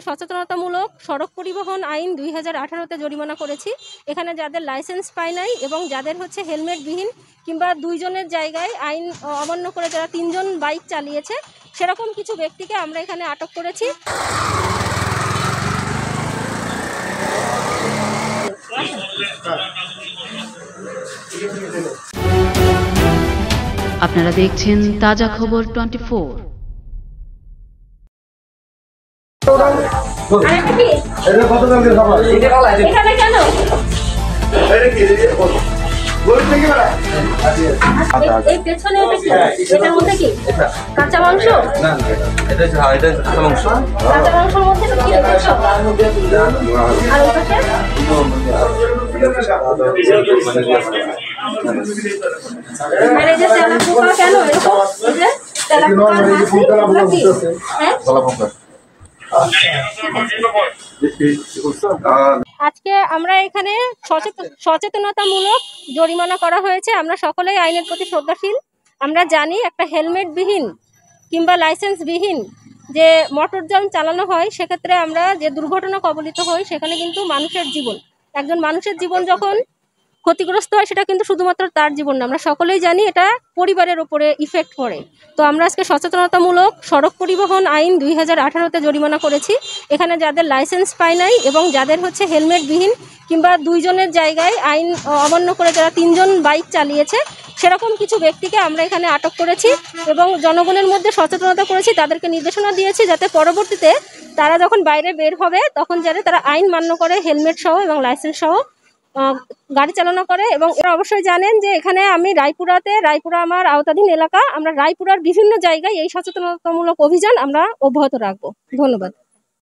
সচেতনতামূলক সড়ক পরিবহন আইন 2018-তে জরিমানা করেছি। এখানে যাদের লাইসেন্স পায় নাই এবং যাদের হেলমেটবিহীন কিংবা 2 জনের জায়গায় আইন অমান্য করে যারা 3 জন বাইক চালিয়েছে সেরকম কিছু ব্যক্তিকে আমরা এখানে আটক করেছি। আপনারা দেখছেন তাজা খবর 24। এই পেছনে এটার মধ্যে কি কাঁচা মাংস? না এটা কাঁচা মাংস। কাঁচা মাংসের মধ্যে কি রেখেছো? আর ওই পাশে মানে যে তেলাপোকা কেন এরকম? এই যে তেলাপোকা কি? হ্যাঁ তেলাপোকা। আজকে আমরা এখানে সচেতনতামূলক জরিমানা করা হয়েছে। আমরা সকলেই আইনের প্রতি শ্রদ্ধাশীল। আমরা জানি একটা হেলমেটবিহীন কিংবা লাইসেন্সবিহীন যে মোটরযান চালানো হয় সেক্ষেত্রে আমরা যে দুর্ঘটনা কবলিত হই সেখানে কিন্তু একজন মানুষের জীবন যখন ক্ষতিগ্রস্ত হয় সেটা কিন্তু শুধুমাত্র তার জীবন না, আমরা সকলেই জানি এটা পরিবারের ওপরে ইফেক্ট পড়ে। তো আমরা আজকে সচেতনতামূলক সড়ক পরিবহন আইন 2018-তে জরিমানা করেছি। এখানে যাদের লাইসেন্স পায় নাই এবং যাদের হেলমেটবিহীন কিংবা 2 জনের জায়গায় আইন অমান্য করে যারা 3 জন বাইক চালিয়েছে সেরকম কিছু ব্যক্তিকে আমরা এখানে আটক করেছি এবং জনগণের মধ্যে সচেতনতা করেছি, তাদেরকে নির্দেশনা দিয়েছি যাতে পরবর্তীতে তারা যখন বাইরে বের হবে তখন যাতে তারা আইন মান্য করে হেলমেট সহ এবং লাইসেন্স সহ গাড়ি চালনা করে। এবং এরা অবশ্যই জানেন যে এখানে আমি রায়পুরা আমার আওতাধীন এলাকা, আমরা রায়পুরার বিভিন্ন জায়গায় এই সচেতনতামূলক অভিযান আমরা অব্যাহত রাখবো। ধন্যবাদ।